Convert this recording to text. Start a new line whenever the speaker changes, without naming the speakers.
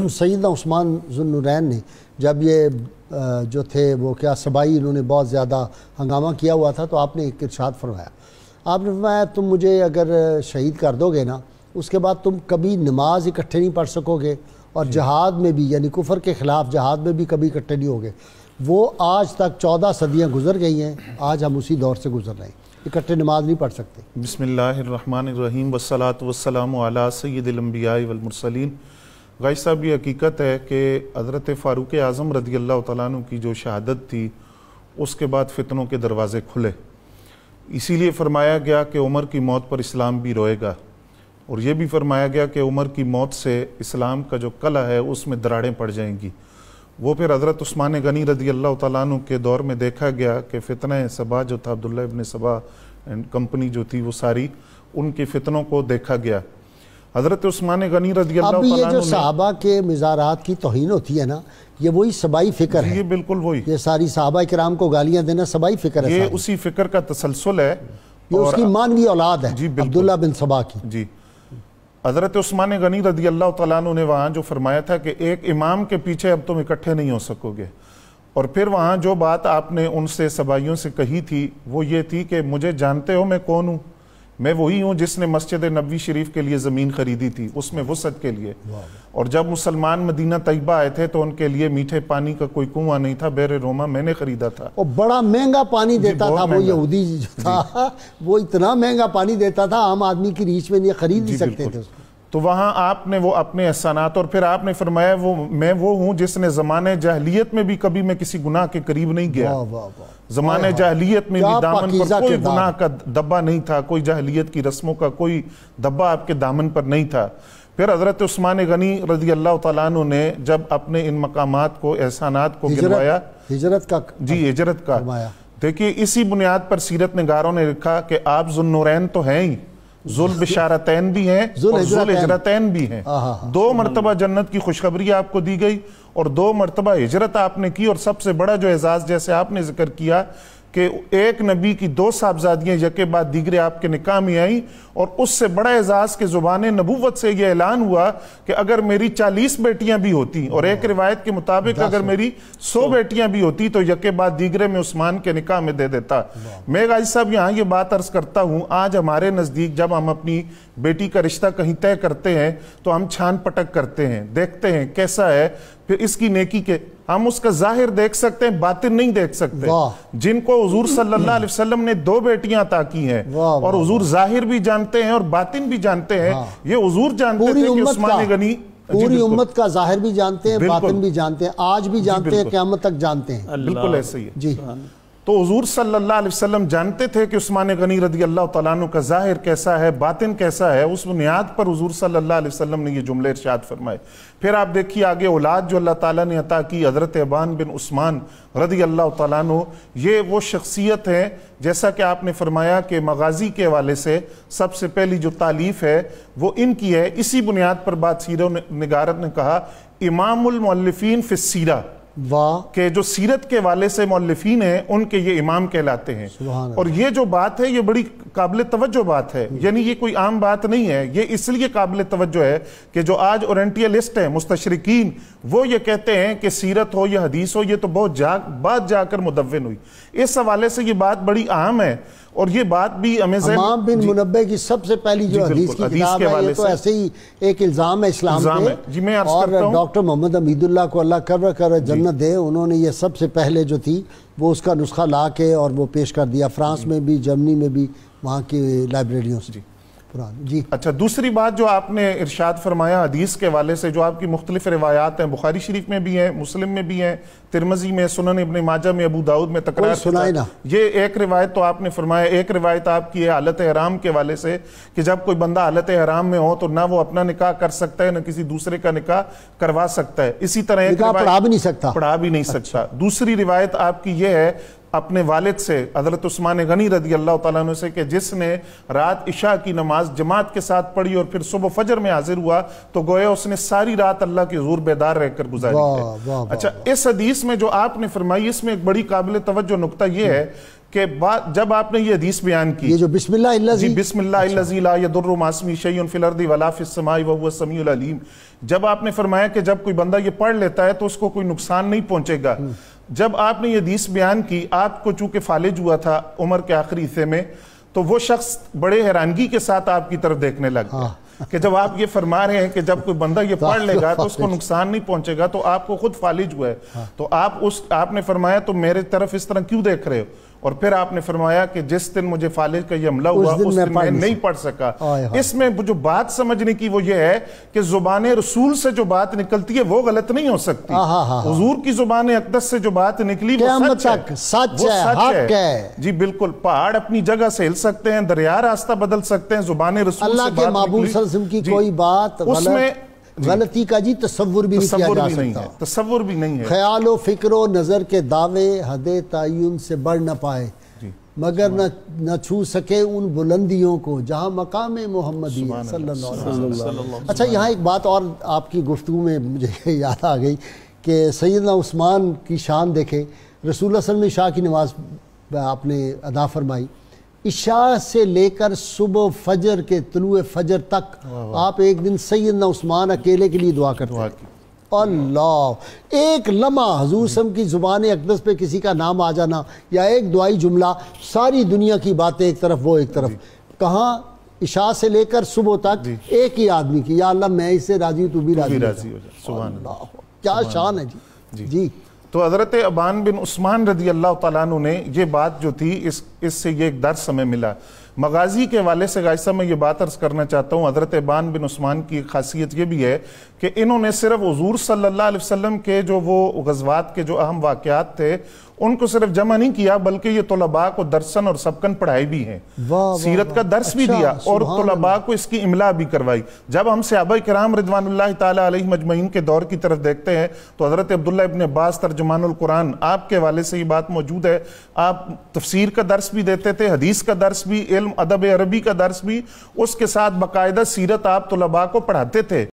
سیدنا عثمان ذو النورین نے جب یہ جو تھے وہ کیا سبائی انہوں نے بہت زیادہ ہنگامہ کیا ہوا تھا، تو آپ نے ایک ارشاد فرمایا، آپ نے فرمایا تم مجھے اگر شہید کر دو گے نا، اس کے بعد تم کبھی نماز اکٹھے نہیں پڑھ سکو گے، اور جہاد میں بھی یعنی کفر کے خلاف جہاد میں بھی کبھی اکٹھے نہیں ہوگے۔ وہ آج تک 14 صدیاں گزر گئی ہیں، آج ہم اسی دور سے گزر رہے ہیں، اکٹھے نماز نہیں پڑھ سکتے۔
بسم اللہ الرحمن الرحیم والصلاة والسلام علی سید الانبیاء والمرسلین۔ غازی صاحب یہ حقیقت ہے کہ حضرت فاروق اعظم رضی اللہ تعالیٰ عنہ کی جو شہادت تھی اس کے بعد فتنوں کے دروازے کھلے، اسی لیے فرمایا گیا کہ عمر کی موت پر اسلام بھی روئے گا، اور یہ بھی فرمایا گیا کہ عمر کی موت سے اسلام کا جو قلعہ ہے اس میں دراڑیں پڑ جائیں گی۔ وہ پھر حضرت عثمان غنی رضی اللہ تعالیٰ عنہ کے دور میں دیکھا گیا کہ فتنہ سبا جو تھا، عبداللہ ابن سبا اینڈ کمپنی جو تھی، وہ ساری ان کے فتنوں کو دیکھا گیا۔ حضرت عثمان غنی رضی اللہ تعالیٰ عنہ
اب یہ جو صحابہ کے مزارات کی توہین ہوتی ہے نا، یہ وہی سبائی فکر ہے۔
یہ بالکل وہی،
یہ ساری صحابہ کرام کو گالیاں دینا سبائی فکر ہے،
یہ اسی فکر کا تسلسل ہے،
یہ اس کی مانوی اولاد ہے عبداللہ بن سبا کی۔
جی حضرت عثمان غنی رضی اللہ تعالیٰ عنہ نے وہاں جو فرمایا تھا کہ ایک امام کے پیچھے اب تم اکٹھے نہیں ہو سکو گے، اور پھر وہاں جو بات آپ نے ان سے سبائیوں سے کہی تھی وہ یہ تھی کہ مجھے جانتے ہو میں کون ہوں؟ میں وہی ہوں جس نے مسجد نبوی شریف کے لیے زمین خریدی تھی، اس میں وسعت کے لیے، اور جب مسلمان مدینہ طیبہ آئے تھے تو ان کے لیے میٹھے پانی کا کوئی کنواں نہیں تھا، بئر روما میں نے خریدا تھا،
اور بڑا مہنگا پانی دیتا تھا وہ یہودی جو تھا، وہ اتنا مہنگا پانی دیتا تھا عام آدمی کی ریچ میں نہیں خرید نہیں سکتے تھے۔
تو وہاں آپ نے وہ اپنے احسانات، اور پھر آپ نے فرمایا میں وہ ہوں جس نے زمانہ جاہلیت میں بھی کبھی میں کسی گناہ کے قریب نہیں گیا، زمانہ جاہلیت میں بھی دامن پر کوئی گناہ کا دبا نہیں تھا، کوئی جاہلیت کی رسموں کا کوئی دبا آپ کے دامن پر نہیں تھا۔ پھر حضرت عثمان غنی رضی اللہ تعالیٰ عنہ نے جب اپنے ان مقامات کو، احسانات کو گنوایا،
ہجرت کا،
جی ہجرت کا، دیکھیے اسی بنیاد پر سیرت نگاروں نے لکھا کہ آپ ذو النورین تو ہیں ہی، ذو البشارتین بھی ہیں اور ذو الہجرتین بھی ہیں، 2 مرتبہ جنت کی خوشخبری آپ کو دی گئی اور 2 مرتبہ ہجرت آپ نے کی، اور سب سے بڑا جو اعزاز جیسے آپ نے ذکر کیا کہ ایک نبی کی 2 صاحبزادیاں یکے بعد دیگرے آپ کے نکاح میں آئیں، اور اس سے بڑا اعزاز کے زبان نبوت سے یہ اعلان ہوا کہ اگر میری 40 بیٹیاں بھی ہوتی اور ایک روایت کے مطابق اگر میری 100 بیٹیاں بھی ہوتی تو یکے بعد دیگرے میں عثمان کے نکاح میں دے دیتا۔ میں غازی صاحب یہاں یہ بات عرض کرتا ہوں، آج ہمارے نزدیک جب ہم اپنی بیٹی کا رشتہ کہیں طے کرتے ہیں تو ہم چھان پٹک کرتے ہیں، دیکھتے ہیں کیسا ہے، پھر اس کی نیکی کے ہم اس کا ظاہر دیکھ سکتے ہیں، باطن نہیں دیکھ سکتے۔ جن کو حضور صلی اللہ علیہ وسلم نے 2 بیٹیاں عطا کی ہیں اور حضور ظاہر بھی جانتے ہیں اور باطن بھی جانتے ہیں، یہ حضور جانتے تھے کہ عثمان غنی
پوری امت کا ظاہر بھی جانتے ہیں، باطن بھی جانتے ہیں، آج بھی جانتے ہیں، قیامت تک جانتے ہیں۔
بالکل ایسے ہی ہے
جی۔
تو حضور صلی اللہ علیہ وسلم جانتے تھے کہ عثمان غنی رضی اللہ تعالیٰ عنہ کا ظاہر کیسا ہے، باطن کیسا ہے، اس بنیاد پر حضور صلی اللہ علیہ وسلم نے یہ جملے ارشاد فرمائے۔ پھر آپ دیکھیے آگے اولاد جو اللہ تعالیٰ نے عطا کی، حضرت ابان بن عثمان رضی اللہ تعالیٰ عنہ، یہ وہ شخصیت ہے جیسا کہ آپ نے فرمایا کہ مغازی کے حوالے سے سب سے پہلی جو تالیف ہے وہ ان کی ہے۔ اسی بنیاد پر بات سیرت نگارت نے کہا امام المؤلفین فی السیرہ، کہ جو سیرت کے والے سے مؤلفین ہیں ان کے یہ امام کہلاتے ہیں، اور یہ جو بات ہے یہ بڑی قابل توجہ بات ہے، یعنی یہ کوئی عام بات نہیں ہے، یہ اس لیے قابل توجہ ہے کہ جو آج اورینٹیلسٹ ہیں، مستشرقین، وہ یہ کہتے ہیں کہ سیرت ہو یا حدیث ہو یہ تو بہت بعد جا کر مدون ہوئی، اس حوالے سے یہ بات بڑی اہم ہے، اور یہ بات بھی
امام بن منبہ کی سب سے پہلی جو حدیث کی کتاب ہے، یہ تو ایسے ہی ایک الزام ہے اسلام پہ، اور ڈاکٹر محمد حمید اللہ کو اللہ قبر کر جنت دے، انہوں نے یہ سب سے پہلے جو تھی وہ اس کا نسخہ لا کے اور وہ پیش کر دیا، فرانس میں بھی، جرمنی میں بھی، وہاں کی لائبریریوں سے۔ جی
اچھا، دوسری بات جو آپ نے ارشاد فرمایا حدیث کے والے سے، جو آپ کی مختلف روایات ہیں، بخاری شریف میں بھی ہیں، مسلم میں بھی ہیں، ترمذی میں، سنن ابن ماجہ میں، ابو داؤد میں تکرار، یہ ایک روایت تو آپ نے فرمایا، ایک روایت آپ کی ہے حالت احرام کے والے سے کہ جب کوئی بندہ حالت احرام میں ہو تو نہ وہ اپنا نکاح کر سکتا ہے نہ کسی دوسرے کا نکاح کروا سکتا ہے، اسی طرح ایک
پڑھا بھی نہیں سکتا۔
دوسری روایت آپ کی یہ ہے اپنے والد سے، حضرت عثمان غنی رضی اللہ تعالیٰ عنہ سے، کہ جس نے رات عشاء کی نماز جماعت کے ساتھ پڑھی اور پھر صبح فجر میں حاضر ہوا تو گویا اس نے ساری رات اللہ کے حضور بیدار رہ کر گزاری ہے۔ اچھا، اس حدیث میں جو آپ نے فرمائی، اس میں ایک بڑی قابل توجہ نقطہ یہ ہے کہ جب آپ نے یہ حدیث بیان کی،
یہ جو بسم اللہ الذی،
بسم اللہ الذی لا یضر مع اسمہ شیء فی الارض ولا فی السماء وہو السمیع العلیم، جب آپ نے فرمایا کہ جب کوئی بندہ یہ پڑھ لیتا ہے تو اس کو کوئی نقصان نہیں پہنچے گا، جب آپ نے یہ حدیث بیان کی، آپ کو چونکہ فالج ہوا تھا عمر کے آخری حصے میں، تو وہ شخص بڑے حیرانگی کے ساتھ آپ کی طرف دیکھنے لگ گیا کہ جب آپ یہ فرما رہے ہیں کہ جب کوئی بندہ یہ پڑھ لے گا تو اس کو نقصان نہیں پہنچے گا، تو آپ کو خود فالج ہوا ہے، تو آپ نے فرمایا تو میرے طرف اس طرح کیوں دیکھ رہے ہو؟ اور پھر آپ نے فرمایا کہ جس دن مجھے فالج کا یہ حملہ ہوا اس دن میں نہیں پڑھ سکا۔ اس میں جو بات سمجھنے کی وہ یہ ہے کہ زبان رسول سے جو بات نکلتی ہے وہ غلط نہیں ہو سکتی، حضور کی زبان اقدس سے جو بات نکلی وہ سچ ہے۔ جی بالکل، پہاڑ اپنی جگہ سے ہل سکتے ہیں، دریا راستہ بدل سکتے ہیں، زبان رسول سے
اللہ کے محبوب صلی اللہ علیہ وسلم کی کوئی بات غلطی کا جی تصور بھی نہیں کیا جا سکتا،
تصور بھی نہیں ہے۔
خیال و فکر و نظر کے دعوے حد تعین سے بڑھ نہ پائے، مگر نہ چھو سکے ان بلندیوں کو جہاں مقام محمدی صلی اللہ علیہ وسلم۔ اچھا، یہاں ایک بات اور آپ کی گفتگو میں مجھے یاد آ گئی کہ سیدنا عثمان کی شان دیکھیں، رسول اللہ صلی اللہ علیہ وسلم نے عشاء کی نماز آپ نے ادا فرمائی، عشاء سے لے کر صبح فجر کے طلوع فجر تک آپ ایک دن سیدنا عثمان اکیلے کے لیے دعا کرتے ہیں۔ اللہ، ایک لمحہ حضور صلی اللہ علیہ وسلم کی زبان اقدس پہ کسی کا نام آ جانا یا ایک دعائی جملہ، ساری دنیا کی باتیں ایک طرف وہ ایک طرف، کہاں عشاء سے لے کر صبح تک ایک ہی آدمی کی، یا اللہ میں اس سے راضی ہوں تو بھی راضی ہو جا۔ سبحان اللہ، کیا شان ہے جی۔ جی
تو حضرت ابان بن عثمان رضی اللہ تعالیٰ عنہ نے یہ بات جو تھی اس سے یہ ایک درس ہمیں ملا۔ مغازی کے حوالے سے غائصہ میں یہ بات عرض کرنا چاہتا ہوں، حضرت ابان بن عثمان کی خاصیت یہ بھی ہے کہ انہوں نے صرف حضور صلی اللہ علیہ وسلم کے جو وہ غزوات کے جو اہم واقعات تھے ان کو صرف جمع نہیں کیا، بلکہ یہ طلباء کو درسن اور سبقن پڑھائی بھی ہیں، سیرت کا درس بھی دیا اور طلباء کو اس کی املا بھی کروائی۔ جب ہم صحابہ کرام رضوان اللہ تعالیٰ علیہ مجمعین کے دور کی طرف دیکھتے ہیں تو حضرت عبداللہ ابن عباس ترجمان القرآن، آپ کے حوالے سے یہ بات موجود ہے، آپ تفسیر کا درس بھی دیتے تھے، حدیث کا درس بھی، علم ادب عربی کا درس بھی، اس کے ساتھ باقاعدہ سیرت آپ طلباء کو پڑھاتے تھے۔